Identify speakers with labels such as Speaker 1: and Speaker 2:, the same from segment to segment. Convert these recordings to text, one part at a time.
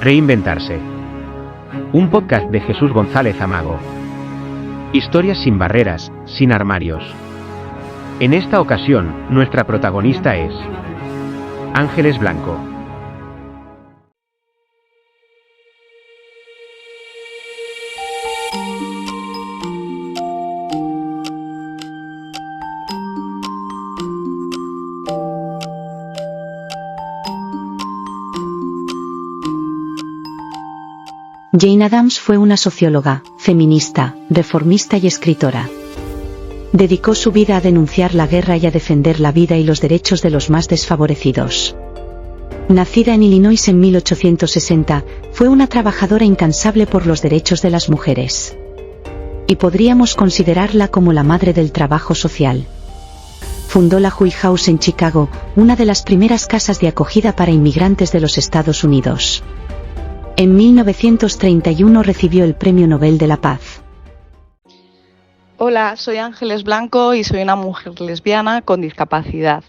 Speaker 1: Reinventarse. Un podcast de Jesús González Amago. Historias sin barreras, sin armarios. En esta ocasión, nuestra protagonista es Ángeles Blanco.
Speaker 2: Jane Addams fue una socióloga, feminista, reformista y escritora. Dedicó su vida a denunciar la guerra y a defender la vida y los derechos de los más desfavorecidos. Nacida en Illinois en 1860, fue una trabajadora incansable por los derechos de las mujeres. Y podríamos considerarla como la madre del trabajo social. Fundó la Hull House en Chicago, una de las primeras casas de acogida para inmigrantes de los Estados Unidos. En 1931 recibió el Premio Nobel de la Paz.
Speaker 3: Hola, soy Ángeles Blanco y soy una mujer lesbiana con discapacidad.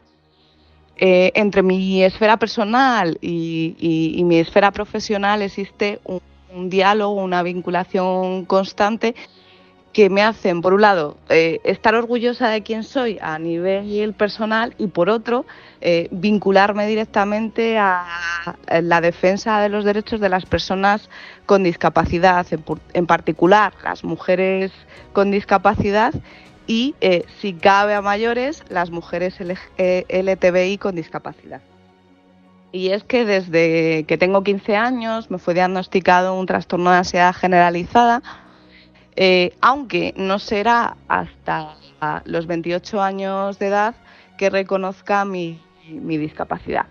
Speaker 3: Entre mi esfera personal y mi esfera profesional existe un diálogo, una vinculación constante que me hacen, por un lado, estar orgullosa de quién soy a nivel personal y, por otro, vincularme directamente a la defensa de los derechos de las personas con discapacidad, en particular las mujeres con discapacidad y, si cabe a mayores, las mujeres LGTBI con discapacidad. Y es que desde que tengo 15 años me fue diagnosticado un trastorno de ansiedad generalizada, aunque no será hasta los 28 años de edad que reconozca mi discapacidad.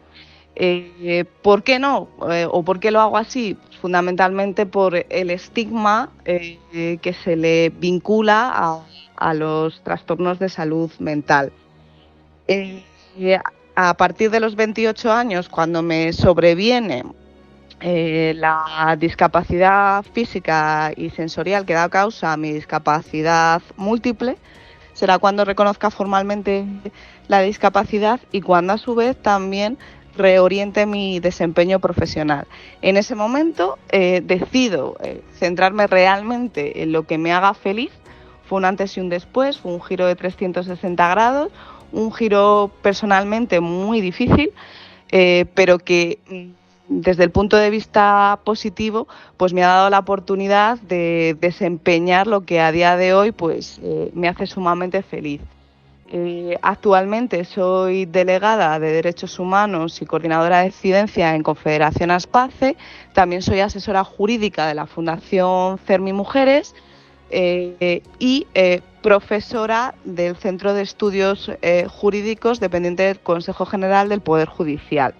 Speaker 3: ¿Por qué no? ¿O por qué lo hago así? Pues fundamentalmente por el estigma que se le vincula a los trastornos de salud mental. A partir de los 28 años, cuando me sobreviene la discapacidad física y sensorial que da causa a mi discapacidad múltiple, será cuando reconozca formalmente la discapacidad y cuando a su vez también reoriente mi desempeño profesional. En ese momento decido centrarme realmente en lo que me haga feliz. Fue un antes y un después, fue un giro de 360 grados, un giro personalmente muy difícil, pero que desde el punto de vista positivo, pues me ha dado la oportunidad de desempeñar lo que a día de hoy pues me hace sumamente feliz. Actualmente soy delegada de Derechos Humanos y coordinadora de incidencia en Confederación Aspace. También soy asesora jurídica de la Fundación Fermi Mujeres y profesora del Centro de Estudios Jurídicos dependiente del Consejo General del Poder Judicial.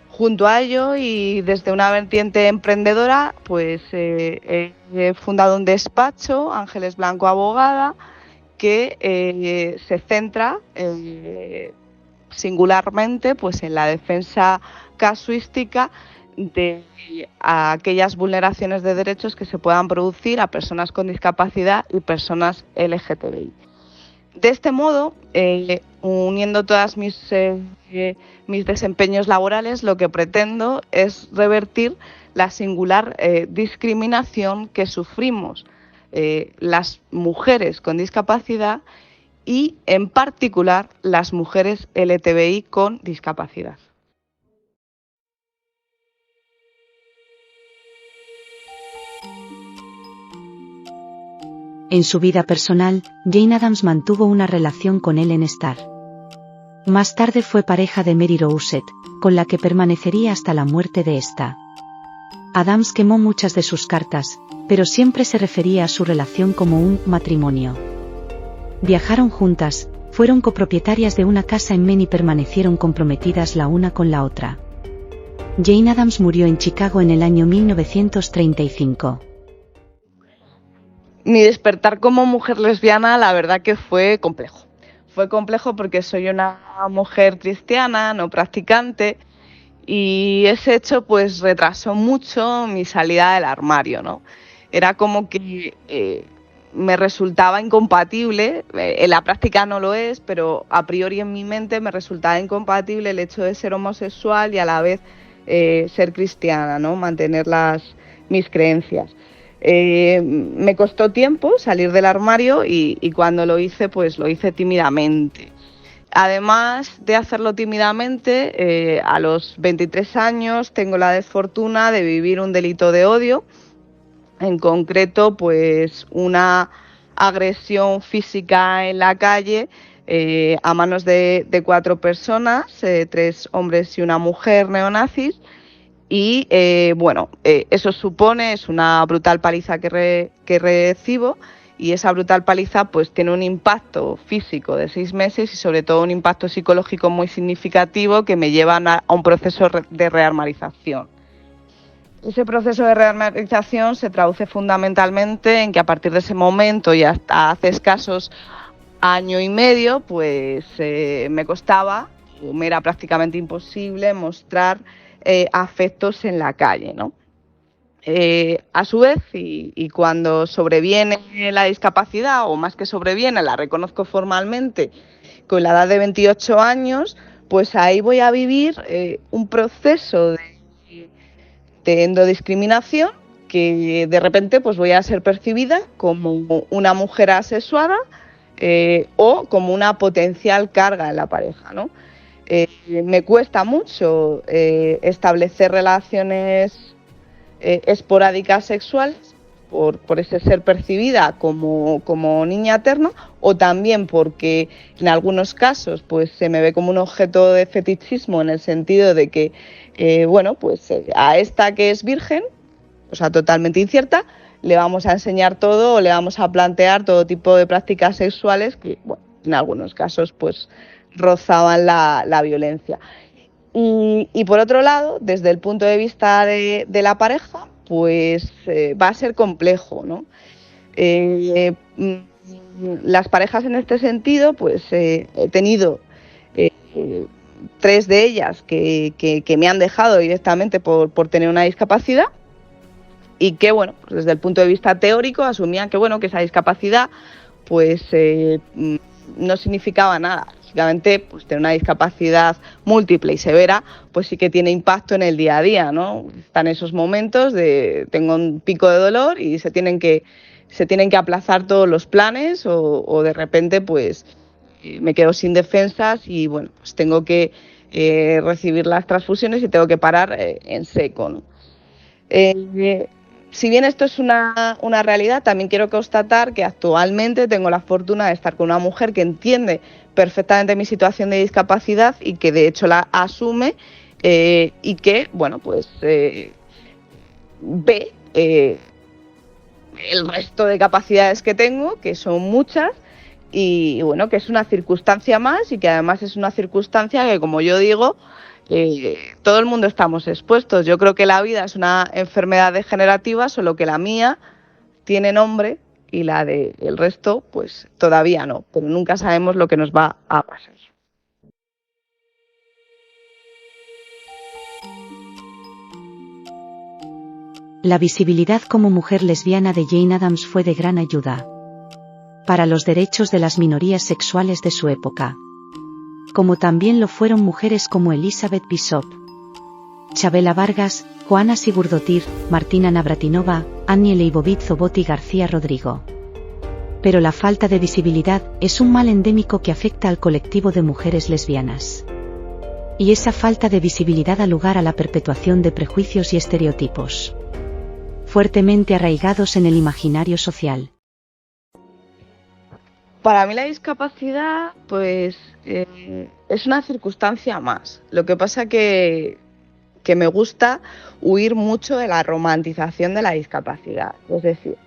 Speaker 3: Junto a ello y desde una vertiente emprendedora, pues he fundado un despacho, Ángeles Blanco Abogada, que se centra singularmente pues en la defensa casuística de aquellas vulneraciones de derechos que se puedan producir a personas con discapacidad y personas LGTBI. De este modo, uniendo todas mis desempeños laborales, lo que pretendo es revertir la singular discriminación que sufrimos las mujeres con discapacidad y, en particular, las mujeres LGTBI con discapacidad.
Speaker 2: En su vida personal, Jane Addams mantuvo una relación con Ellen Starr. Más tarde fue pareja de Mary Rousset, con la que permanecería hasta la muerte de esta. Addams quemó muchas de sus cartas, pero siempre se refería a su relación como un matrimonio. Viajaron juntas, fueron copropietarias de una casa en Maine y permanecieron comprometidas la una con la otra. Jane Addams murió en Chicago en el año 1935.
Speaker 3: Mi despertar como mujer lesbiana, la verdad que fue complejo. Fue complejo porque soy una mujer cristiana, no practicante, y ese hecho pues retrasó mucho mi salida del armario, ¿no? Era como que me resultaba incompatible, en la práctica no lo es, pero a priori en mi mente me resultaba incompatible el hecho de ser homosexual y a la vez ser cristiana, ¿no? Mantener mis creencias. Me costó tiempo salir del armario y cuando lo hice, pues lo hice tímidamente. Además de hacerlo tímidamente, a los 23 años tengo la desfortuna de vivir un delito de odio, en concreto pues una agresión física en la calle a manos de 4 personas, 3 hombres y una mujer neonazis, y eso es una brutal paliza que recibo. Y esa brutal paliza pues tiene un impacto físico de 6 meses y sobre todo un impacto psicológico muy significativo que me llevan a un proceso de rearmarización. Ese proceso de rearmarización se traduce fundamentalmente en que a partir de ese momento y hasta hace escasos año y medio pues me costaba, o me era prácticamente imposible mostrar afectos en la calle, ¿no? A su vez, y cuando sobreviene la discapacidad, o más que sobreviene, la reconozco formalmente con la edad de 28 años, pues ahí voy a vivir un proceso de endodiscriminación que de repente pues voy a ser percibida como una mujer asexuada o como una potencial carga en la pareja, ¿no? Me cuesta mucho establecer relaciones esporádicas sexuales por ese ser percibida como niña eterna, o también porque en algunos casos pues se me ve como un objeto de fetichismo, en el sentido de que a esta que es virgen, o sea, totalmente incierta, le vamos a enseñar todo o le vamos a plantear todo tipo de prácticas sexuales que, bueno, en algunos casos pues rozaban la violencia. Y por otro lado, desde el punto de vista de la pareja, pues va a ser complejo, ¿no? Las parejas en este sentido, pues he tenido 3 de ellas que me han dejado directamente por tener una discapacidad, y que, bueno, pues desde el punto de vista teórico asumían que, bueno, que esa discapacidad pues no significaba nada. Lógicamente, pues tener una discapacidad múltiple y severa, pues sí que tiene impacto en el día a día, ¿no? Están esos momentos de tengo un pico de dolor y se tienen que aplazar todos los planes, o de repente pues me quedo sin defensas y, bueno, pues tengo que recibir las transfusiones y tengo que parar en seco, ¿no? Si bien esto es una realidad, también quiero constatar que actualmente tengo la fortuna de estar con una mujer que entiende perfectamente mi situación de discapacidad y que de hecho la asume y que, bueno, pues ve el resto de capacidades que tengo, que son muchas, y bueno, que es una circunstancia más, y que además es una circunstancia que, como yo digo, todo el mundo estamos expuestos. Yo creo que la vida es una enfermedad degenerativa, solo que la mía tiene nombre y la del resto pues todavía no, pero nunca sabemos lo que nos va a pasar.
Speaker 2: La visibilidad como mujer lesbiana de Jane Addams fue de gran ayuda para los derechos de las minorías sexuales de su época, como también lo fueron mujeres como Elizabeth Bishop, Chabela Vargas, Juana Sigurdotir, Martina Navratilova, Annie Leibovitz-Zobot y García Rodrigo. Pero la falta de visibilidad es un mal endémico que afecta al colectivo de mujeres lesbianas. Y esa falta de visibilidad da lugar a la perpetuación de prejuicios y estereotipos fuertemente arraigados en el imaginario social.
Speaker 3: Para mí la discapacidad, pues, es una circunstancia más. Lo que pasa que me gusta huir mucho de la romantización de la discapacidad. Es decir,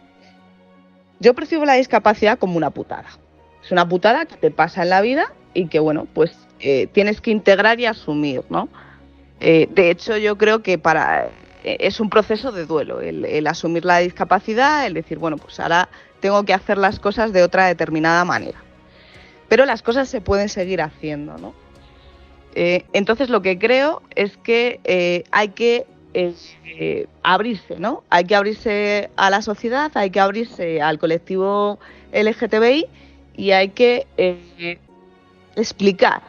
Speaker 3: yo percibo la discapacidad como una putada. Es una putada que te pasa en la vida y que, bueno, pues tienes que integrar y asumir, ¿no? De hecho, yo creo que es un proceso de duelo el asumir la discapacidad, el decir, bueno, pues ahora tengo que hacer las cosas de otra determinada manera. Pero las cosas se pueden seguir haciendo, ¿no? Entonces lo que creo es que hay que abrirse, ¿no? Hay que abrirse a la sociedad, hay que abrirse al colectivo LGTBI y hay que explicar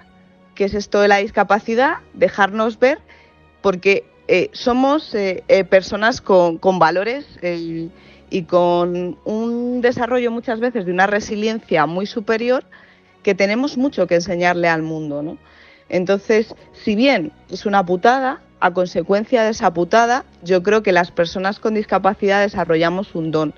Speaker 3: qué es esto de la discapacidad, dejarnos ver, porque somos personas con valores y con un desarrollo muchas veces de una resiliencia muy superior, que tenemos mucho que enseñarle al mundo, ¿no? Entonces, si bien es una putada, a consecuencia de esa putada, yo creo que las personas con discapacidad desarrollamos un don,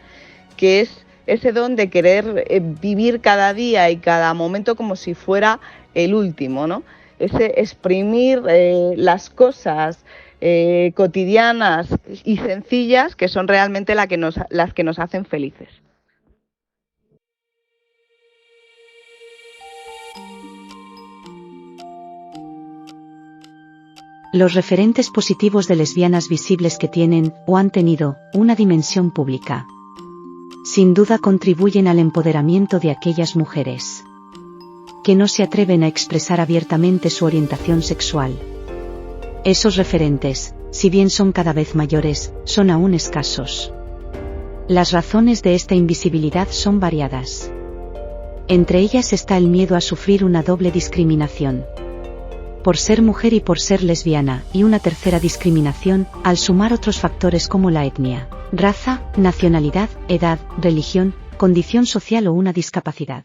Speaker 3: que es ese don de querer vivir cada día y cada momento como si fuera el último, ¿no? Ese exprimir las cosas cotidianas y sencillas, que son realmente las que nos hacen felices.
Speaker 2: Los referentes positivos de lesbianas visibles que tienen, o han tenido, una dimensión pública, sin duda contribuyen al empoderamiento de aquellas mujeres que no se atreven a expresar abiertamente su orientación sexual. Esos referentes, si bien son cada vez mayores, son aún escasos. Las razones de esta invisibilidad son variadas. Entre ellas está el miedo a sufrir una doble discriminación, por ser mujer y por ser lesbiana, y una tercera discriminación, al sumar otros factores como la etnia, raza, nacionalidad, edad, religión, condición social o una discapacidad.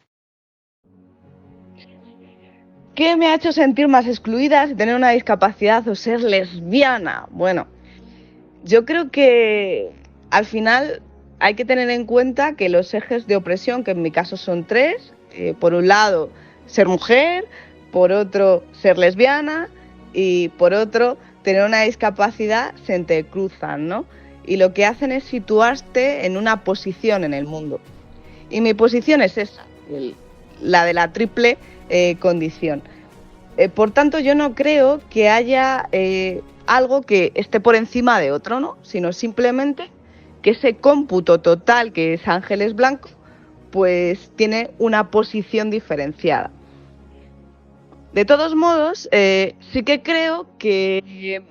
Speaker 3: ¿Qué me ha hecho sentir más excluida si tener una discapacidad o ser lesbiana? Bueno, yo creo que al final hay que tener en cuenta que los ejes de opresión, que en mi caso son 3, por un lado ser mujer, por otro ser lesbiana y por otro tener una discapacidad, se entrecruzan, ¿no? Y lo que hacen es situarte en una posición en el mundo. Y mi posición es esa, la de la triple condición. Por tanto, yo no creo que haya algo que esté por encima de otro, ¿no? Sino simplemente que ese cómputo total, que es Ángeles Blanco, pues tiene una posición diferenciada. De todos modos, sí que creo que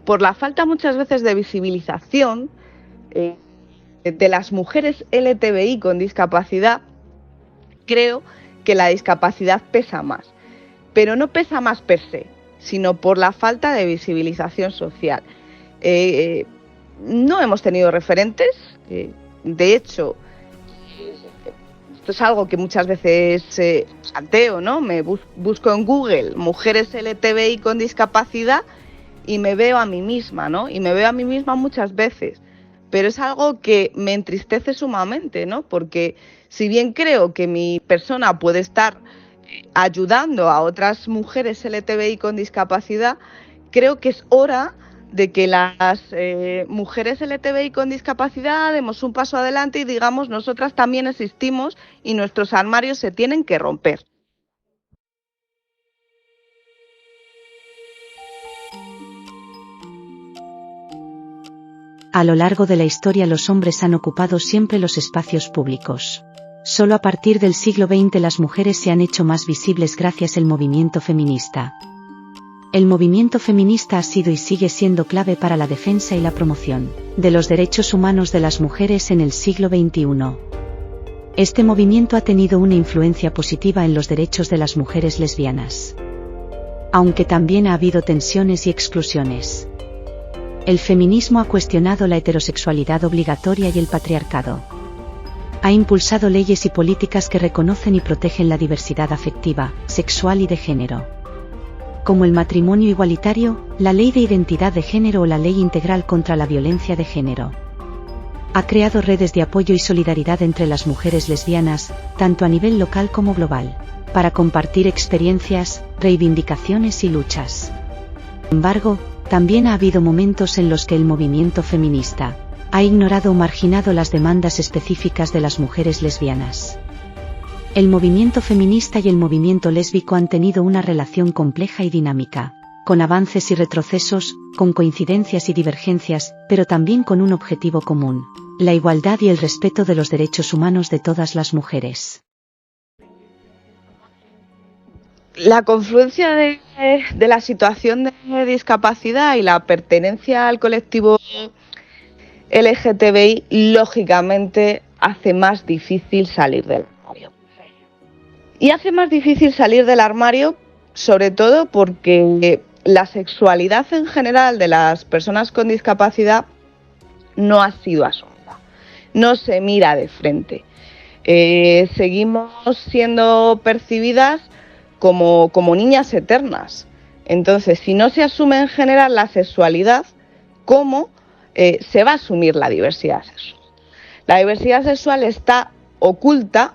Speaker 3: por la falta muchas veces de visibilización de las mujeres LGTBI con discapacidad, creo que la discapacidad pesa más. Pero no pesa más per se, sino por la falta de visibilización social. No hemos tenido referentes, de hecho, esto es algo que muchas veces planteo, ¿no? Me busco en Google mujeres LGTBI con discapacidad y me veo a mí misma, ¿no? Y me veo a mí misma muchas veces, pero es algo que me entristece sumamente, ¿no? Porque si bien creo que mi persona puede estar ayudando a otras mujeres LGTBI con discapacidad, creo que es hora de que las mujeres LGTBI con discapacidad demos un paso adelante y digamos, nosotras también existimos y nuestros armarios se tienen que romper.
Speaker 2: A lo largo de la historia los hombres han ocupado siempre los espacios públicos. Solo a partir del siglo XX las mujeres se han hecho más visibles gracias al movimiento feminista. El movimiento feminista ha sido y sigue siendo clave para la defensa y la promoción de los derechos humanos de las mujeres en el siglo XXI. Este movimiento ha tenido una influencia positiva en los derechos de las mujeres lesbianas, aunque también ha habido tensiones y exclusiones. El feminismo ha cuestionado la heterosexualidad obligatoria y el patriarcado. Ha impulsado leyes y políticas que reconocen y protegen la diversidad afectiva, sexual y de género, como el matrimonio igualitario, la ley de identidad de género o la ley integral contra la violencia de género. Ha creado redes de apoyo y solidaridad entre las mujeres lesbianas, tanto a nivel local como global, para compartir experiencias, reivindicaciones y luchas. Sin embargo, también ha habido momentos en los que el movimiento feminista ha ignorado o marginado las demandas específicas de las mujeres lesbianas. El movimiento feminista y el movimiento lésbico han tenido una relación compleja y dinámica, con avances y retrocesos, con coincidencias y divergencias, pero también con un objetivo común: la igualdad y el respeto de los derechos humanos de todas las mujeres.
Speaker 3: La confluencia de la situación de discapacidad y la pertenencia al colectivo LGTBI, lógicamente, hace más difícil salir del armario. Y hace más difícil salir del armario, sobre todo porque la sexualidad en general de las personas con discapacidad no ha sido asumida, no se mira de frente. Seguimos siendo percibidas como niñas eternas. Entonces, si no se asume en general la sexualidad, ¿cómo se va a asumir la diversidad sexual? La diversidad sexual está oculta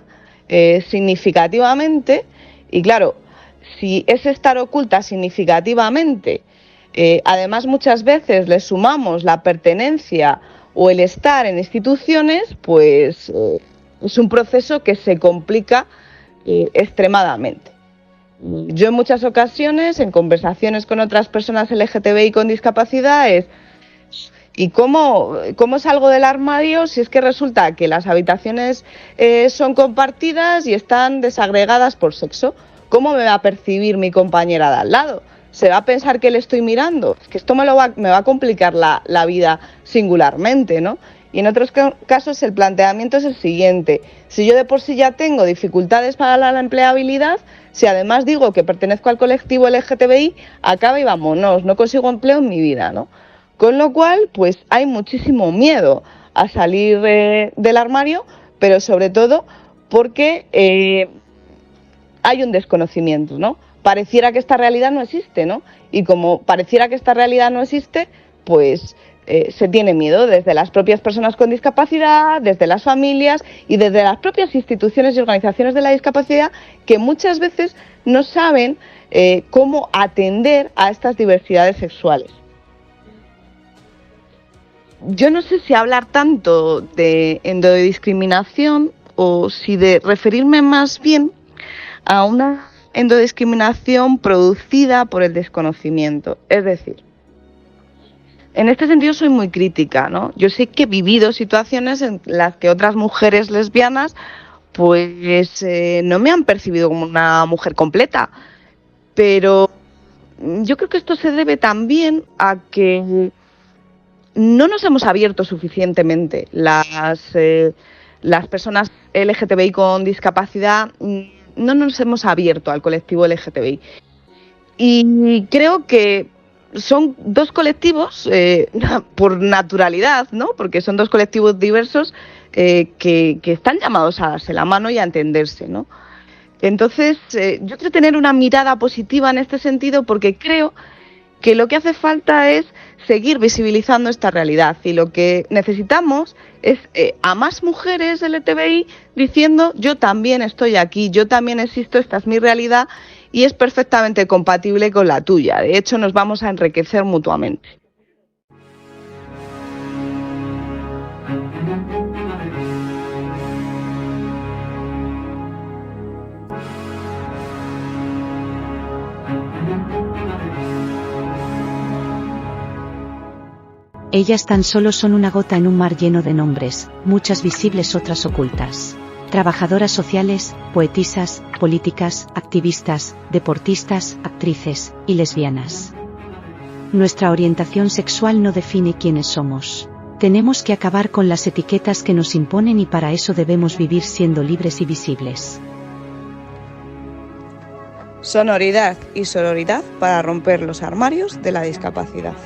Speaker 3: significativamente y claro, si es estar oculta significativamente, además muchas veces le sumamos la pertenencia o el estar en instituciones, pues es un proceso que se complica extremadamente. Yo en muchas ocasiones, en conversaciones con otras personas LGTBI con discapacidad, ¿y cómo salgo del armario si es que resulta que las habitaciones son compartidas y están desagregadas por sexo? ¿Cómo me va a percibir mi compañera de al lado? ¿Se va a pensar que le estoy mirando? Es que esto me va a complicar la vida singularmente, ¿no? Y en otros casos el planteamiento es el siguiente: si yo de por sí ya tengo dificultades para la empleabilidad, si además digo que pertenezco al colectivo LGTBI, acaba y vámonos, no consigo empleo en mi vida, ¿no? Con lo cual, pues hay muchísimo miedo a salir del armario, pero sobre todo porque hay un desconocimiento, ¿no? Pareciera que esta realidad no existe, ¿no? Y como pareciera que esta realidad no existe, pues se tiene miedo desde las propias personas con discapacidad, desde las familias y desde las propias instituciones y organizaciones de la discapacidad, que muchas veces no saben cómo atender a estas diversidades sexuales. Yo no sé si hablar tanto de endodiscriminación o si de referirme más bien a una endodiscriminación producida por el desconocimiento. Es decir, en este sentido soy muy crítica, ¿no? Yo sé que he vivido situaciones en las que otras mujeres lesbianas pues no me han percibido como una mujer completa, pero yo creo que esto se debe también a que no nos hemos abierto suficientemente las personas LGTBI con discapacidad, no nos hemos abierto al colectivo LGTBI. Y creo que son dos colectivos por naturalidad, ¿no? Porque son dos colectivos diversos que están llamados a darse la mano y a entenderse, ¿no? Entonces, yo quiero tener una mirada positiva en este sentido porque creo que lo que hace falta es seguir visibilizando esta realidad y lo que necesitamos es a más mujeres LGTBI diciendo: yo también estoy aquí, yo también existo, esta es mi realidad y es perfectamente compatible con la tuya. De hecho, nos vamos a enriquecer mutuamente.
Speaker 2: Ellas tan solo son una gota en un mar lleno de nombres, muchas visibles, otras ocultas. Trabajadoras sociales, poetisas, políticas, activistas, deportistas, actrices y lesbianas. Nuestra orientación sexual no define quiénes somos. Tenemos que acabar con las etiquetas que nos imponen y para eso debemos vivir siendo libres y visibles.
Speaker 3: Sonoridad y sororidad para romper los armarios de la discapacidad.